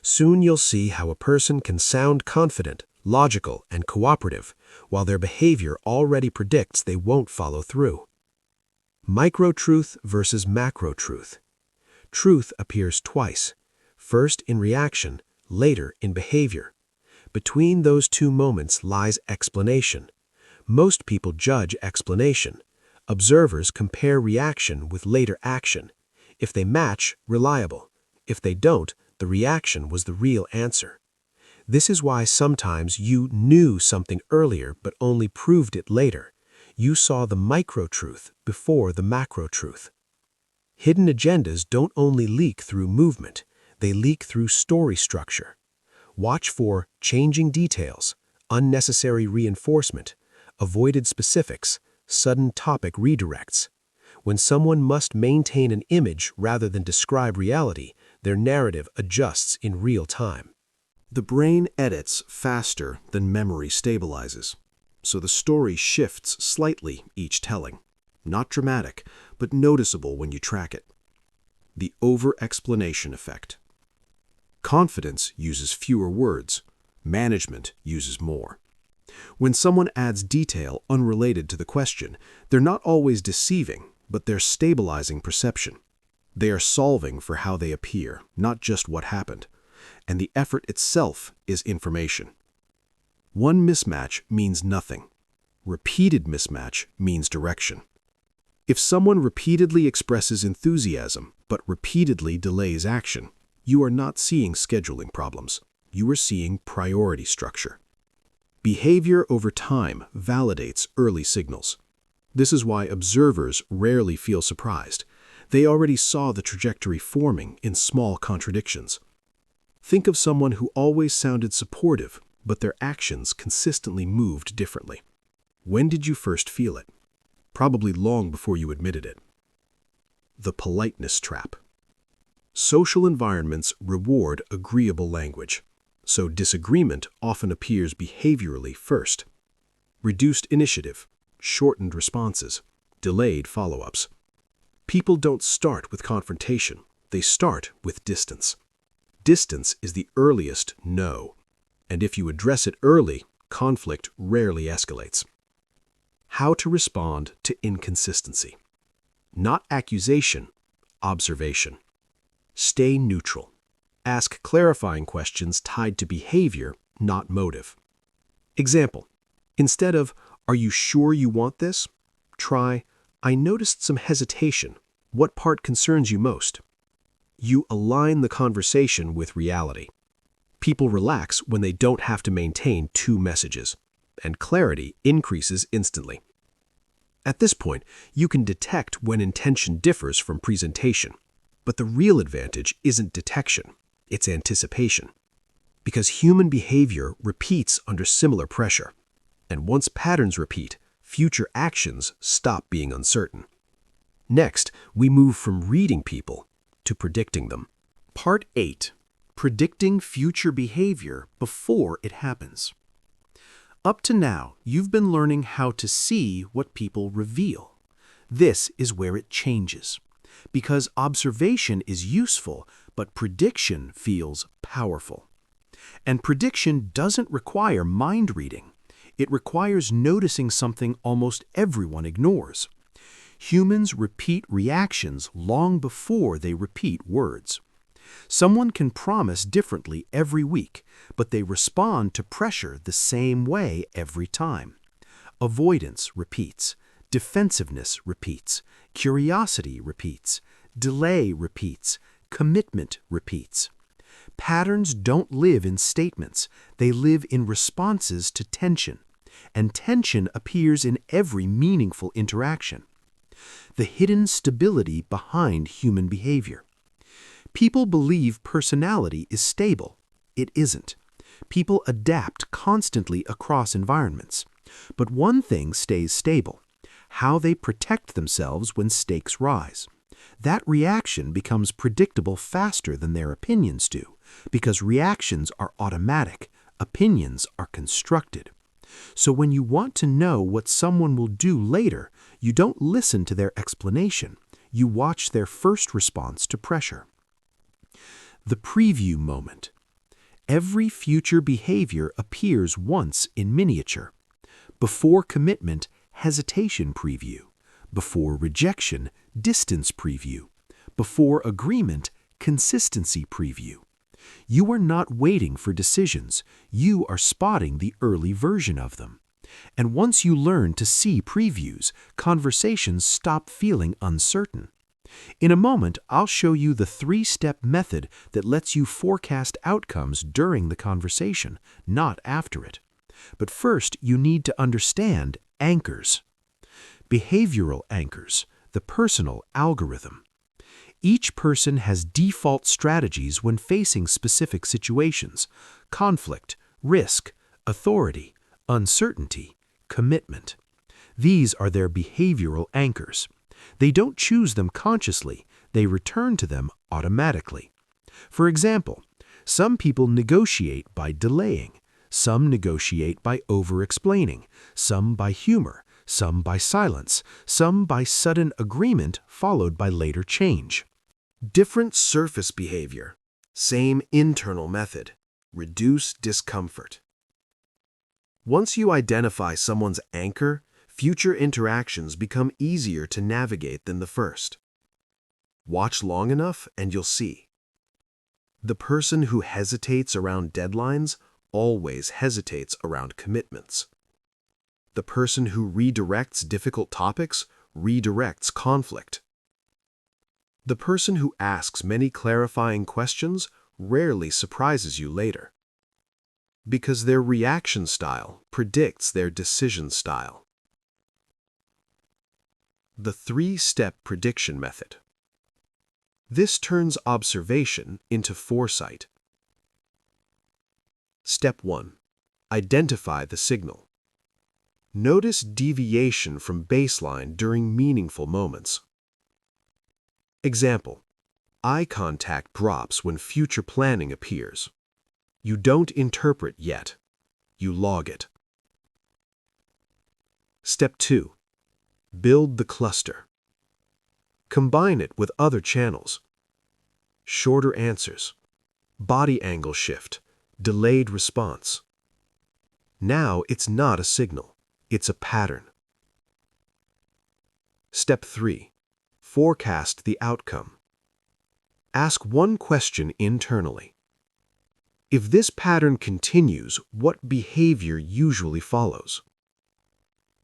[SPEAKER 1] Soon you'll see how a person can sound confident, logical, and cooperative, while their behavior already predicts they won't follow through. Micro-truth versus macro-truth. Truth appears twice, first in reaction, later in behavior. Between those two moments lies explanation. Most people judge explanation. Observers compare reaction with later action. If they match, reliable. If they don't, the reaction was the real answer. This is why sometimes you knew something earlier but only proved it later. You saw the micro-truth before the macro-truth. Hidden agendas don't only leak through movement, they leak through story structure. Watch for changing details, unnecessary reinforcement, avoided specifics, sudden topic redirects. When someone must maintain an image rather than describe reality, their narrative adjusts in real time. The brain edits faster than memory stabilizes, so the story shifts slightly each telling. Not dramatic, but noticeable when you track it. The over-explanation effect. Confidence uses fewer words. Management uses more. When someone adds detail unrelated to the question, they're not always deceiving, but they're stabilizing perception. They are solving for how they appear, not just what happened. And the effort itself is information. One mismatch means nothing. Repeated mismatch means direction. If someone repeatedly expresses enthusiasm but repeatedly delays action, you are not seeing scheduling problems. You are seeing priority structure. Behavior over time validates early signals. This is why observers rarely feel surprised. They already saw the trajectory forming in small contradictions. Think of someone who always sounded supportive, but their actions consistently moved differently. When did you first feel it? Probably long before you admitted it. The politeness trap. Social environments reward agreeable language, so disagreement often appears behaviorally first. Reduced initiative, shortened responses, delayed follow-ups. People don't start with confrontation, they start with distance. Distance is the earliest no, and if you address it early, conflict rarely escalates. How to respond to inconsistency. Not accusation, observation. Stay neutral. Ask clarifying questions tied to behavior, not motive. Example: instead of, "Are you sure you want this?" try, "I noticed some hesitation. What part concerns you most?" You align the conversation with reality. People relax when they don't have to maintain two messages, and clarity increases instantly. At this point, you can detect when intention differs from presentation. But the real advantage isn't detection, it's anticipation. Because human behavior repeats under similar pressure. And once patterns repeat, future actions stop being uncertain. Next, we move from reading people to predicting them. Part 8. Predicting future behavior before it happens. Up to now, you've been learning how to see what people reveal. This is where it changes. Because observation is useful, but prediction feels powerful. And prediction doesn't require mind reading. It requires noticing something almost everyone ignores. Humans repeat reactions long before they repeat words. Someone can promise differently every week, but they respond to pressure the same way every time. Avoidance repeats. Defensiveness repeats. Curiosity repeats. Delay repeats. Commitment repeats. Patterns don't live in statements. They live in responses to tension. And tension appears in every meaningful interaction. The hidden stability behind human behavior. People believe personality is stable. It isn't. People adapt constantly across environments. But one thing stays stable: how they protect themselves when stakes rise. That reaction becomes predictable faster than their opinions do, because reactions are automatic, opinions are constructed. So when you want to know what someone will do later, you don't listen to their explanation. You watch their first response to pressure. The preview moment. Every future behavior appears once in miniature. Before commitment, hesitation preview. Before rejection, distance preview. Before agreement, consistency preview. You are not waiting for decisions. You are spotting the early version of them. And once you learn to see previews, conversations stop feeling uncertain. In a moment, I'll show you the 3-step method that lets you forecast outcomes during the conversation, not after it. But first, you need to understand anchors. Behavioral anchors, the personal algorithm. Each person has default strategies when facing specific situations: conflict, risk, authority, uncertainty, commitment. These are their behavioral anchors. They don't choose them consciously, they return to them automatically. For example, some people negotiate by delaying, some negotiate by over-explaining, some by humor, some by silence, some by sudden agreement followed by later change. Different surface behavior, same internal method. Reduce discomfort. Once you identify someone's anchor, Future interactions become easier to navigate than the first. Watch long enough and you'll see. The person who hesitates around deadlines always hesitates around commitments. The person who redirects difficult topics redirects conflict. The person who asks many clarifying questions rarely surprises you later, because their reaction style predicts their decision style. The three-step prediction method. This turns observation into foresight. Step 1. Identify the signal. Notice deviation from baseline during meaningful moments. Example: eye contact drops when future planning appears. You don't interpret yet. You log it. Step 2. Build the cluster. Combine it with other channels. Shorter answers, body angle shift, delayed response. Now it's not a signal, it's a pattern. Step 3. Forecast the outcome. Ask one question internally. If this pattern continues, what behavior usually follows?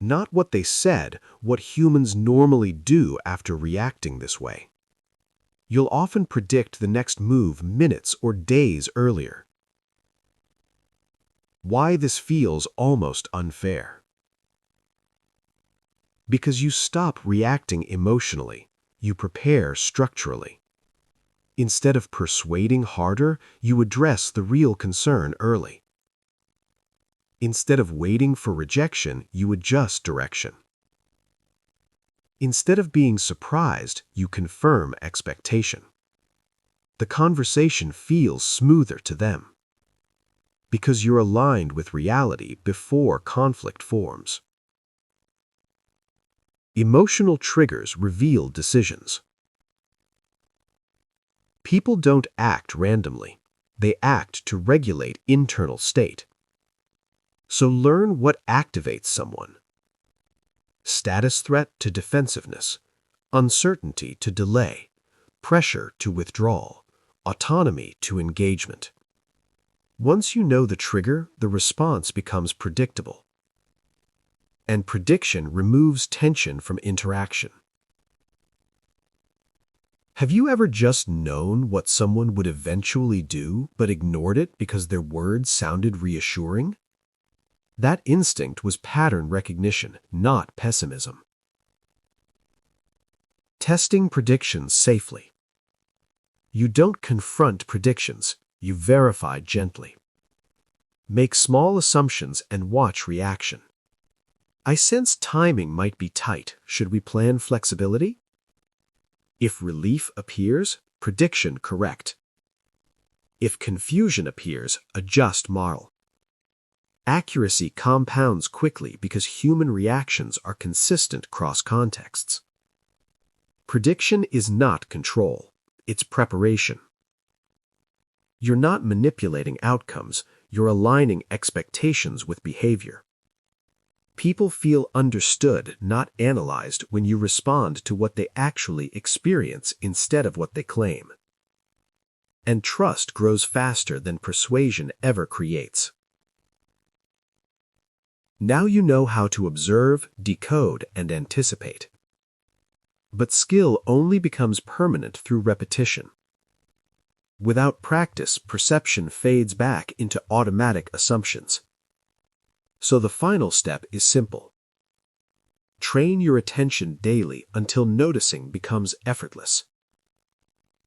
[SPEAKER 1] Not what they said, what humans normally do after reacting this way. You'll often predict the next move minutes or days earlier. Why this feels almost unfair? Because you stop reacting emotionally, you prepare structurally. Instead of persuading harder, you address the real concern early. Instead of waiting for rejection, you adjust direction. Instead of being surprised, you confirm expectation. The conversation feels smoother to them, because you're aligned with reality before conflict forms. Emotional triggers reveal decisions. People don't act randomly. They act to regulate internal state. So learn what activates someone. Status threat to defensiveness, uncertainty to delay, pressure to withdrawal, autonomy to engagement. Once you know the trigger, the response becomes predictable. And prediction removes tension from interaction. Have you ever just known what someone would eventually do but ignored it because their words sounded reassuring? That instinct was pattern recognition, not pessimism. Testing predictions safely. You don't confront predictions, you verify gently. Make small assumptions and watch reaction. I sense timing might be tight. Should we plan flexibility? If relief appears, prediction correct. If confusion appears, adjust model. Accuracy compounds quickly because human reactions are consistent across contexts. Prediction is not control, it's preparation. You're not manipulating outcomes, you're aligning expectations with behavior. People feel understood, not analyzed, when you respond to what they actually experience instead of what they claim. And trust grows faster than persuasion ever creates. Now you know how to observe, decode, and anticipate. But skill only becomes permanent through repetition. Without practice, perception fades back into automatic assumptions. So the final step is simple. Train your attention daily until noticing becomes effortless.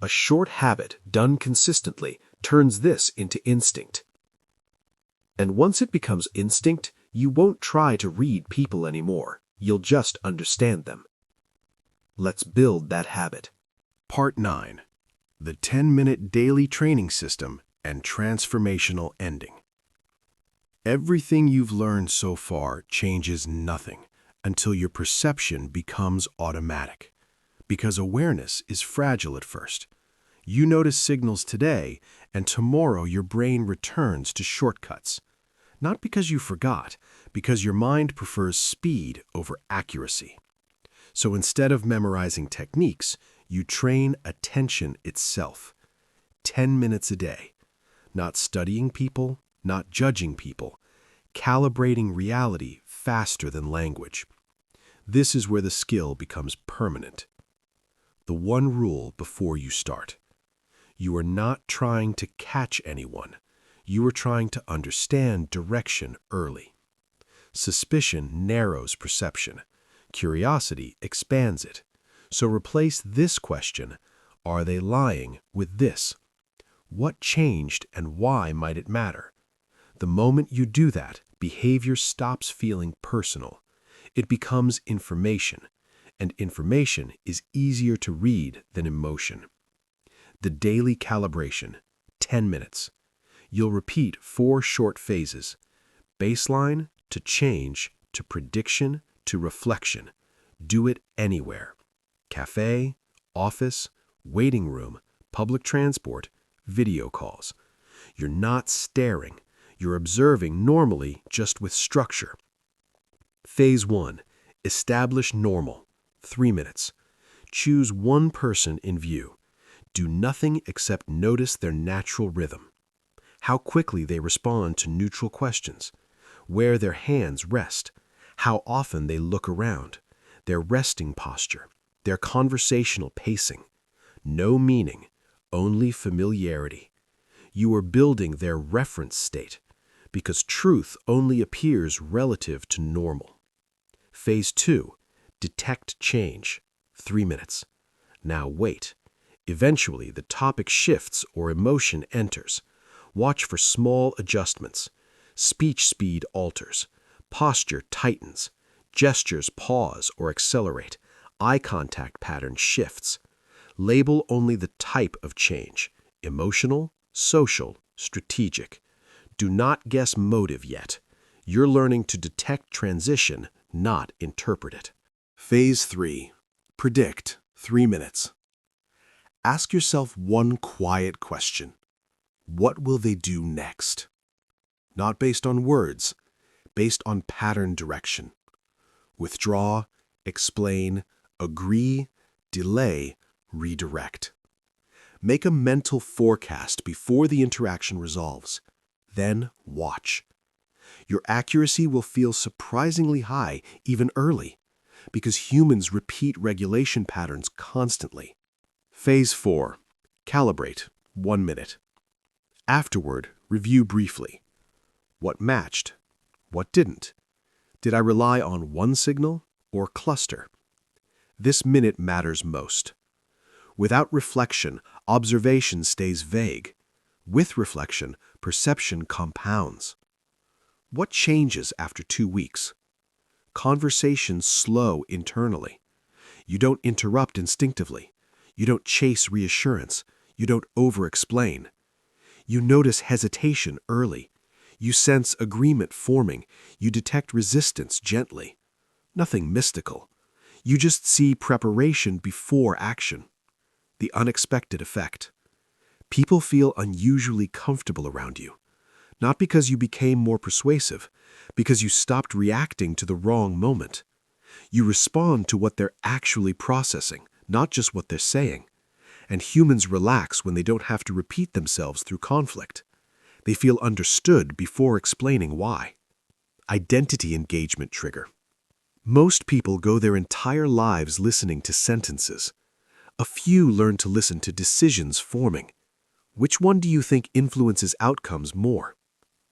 [SPEAKER 1] A short habit done consistently turns this into instinct. And once it becomes instinct, you won't try to read people anymore. You'll just understand them. Let's build that habit.
[SPEAKER 3] Part 9. The 10-minute daily training system and transformational ending. Everything you've learned so far changes nothing until your perception becomes automatic. Because awareness is fragile at first. You notice signals today, and tomorrow your brain returns to shortcuts.
[SPEAKER 2] Not because you forgot, because your mind prefers speed over accuracy. So instead of memorizing techniques, you train attention itself. 10 minutes a day. Not studying people, not judging people, calibrating reality faster than language. This is where the skill becomes permanent. The one rule before you start. You are not trying to catch anyone. You are trying to understand direction early. Suspicion narrows perception. Curiosity expands it. So replace this question, are they lying, with this. What changed and why might it matter? The moment you do that, behavior stops feeling personal. It becomes information, and information is easier to read than emotion. The daily calibration, 10 minutes. You'll repeat 4 short phases: baseline to change to prediction to reflection. Do it anywhere. Cafe, office, waiting room, public transport, video calls. You're not staring. You're observing normally, just with structure. Phase 1. Establish normal. 3 minutes. Choose one person in view. Do nothing except notice their natural rhythm. How quickly they respond to neutral questions. Where their hands rest. How often they look around. Their resting posture. Their conversational pacing. No meaning, only familiarity. You are building their reference state, because truth only appears relative to normal. Phase 2. Detect change. 3 minutes. Now wait. Eventually, the topic shifts or emotion enters. Watch for small adjustments. Speech speed alters. Posture tightens. Gestures pause or accelerate. Eye contact pattern shifts. Label only the type of change: emotional, social, strategic. Do not guess motive yet. You're learning to detect transition, not interpret it.
[SPEAKER 3] Phase 3. Predict. 3 minutes. Ask yourself one quiet question. What will they do next? Not based on words, based on pattern direction. Withdraw, explain, agree, delay, redirect. Make a mental forecast before the interaction resolves. Then watch. Your accuracy will feel surprisingly high even early, because humans repeat regulation patterns constantly. Phase 4. Calibrate. 1 minute. Afterward, review briefly. What matched? What didn't? Did I rely on one signal or cluster? This minute matters most. Without reflection, observation stays vague. With reflection, perception compounds. What changes after 2 weeks? Conversations slow internally. You don't interrupt instinctively. You don't chase reassurance. You don't over-explain. You notice hesitation early. You sense agreement forming. You detect resistance gently. Nothing mystical. You just see preparation before action. The unexpected effect. People feel unusually comfortable around you. Not because you became more persuasive, because you stopped reacting to the wrong moment. You respond to what they're actually processing, not just what they're saying. And humans relax when they don't have to repeat themselves through conflict. They feel understood before explaining why. Identity engagement trigger. Most people go their entire lives listening to sentences. A few learn to listen to decisions forming. Which one do you think influences outcomes more?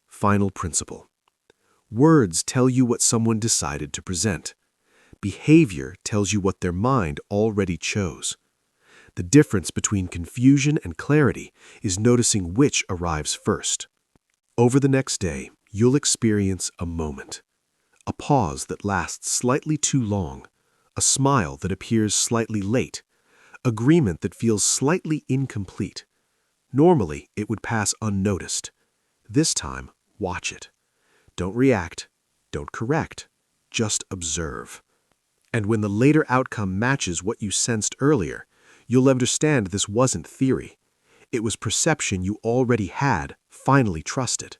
[SPEAKER 3] Final principle. Words tell you what someone decided to present. Behavior tells you what their mind already chose. The difference between confusion and clarity is noticing which arrives first. Over the next day, you'll experience a moment. A pause that lasts slightly too long. A smile that appears slightly late. Agreement that feels slightly incomplete. Normally, it would pass unnoticed. This time, watch it. Don't react. Don't correct. Just observe. And when the later outcome matches what you sensed earlier, you'll understand this wasn't theory. It was perception you already had, finally trusted.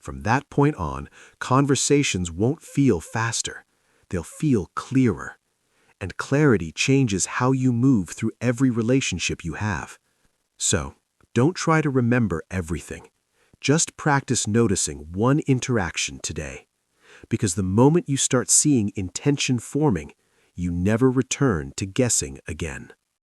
[SPEAKER 2] From that point on, conversations won't feel faster. They'll feel clearer. And clarity changes how you move through every relationship you have. So, don't try to remember everything. Just practice noticing one interaction today. Because the moment you start seeing intention forming, you never return to guessing again.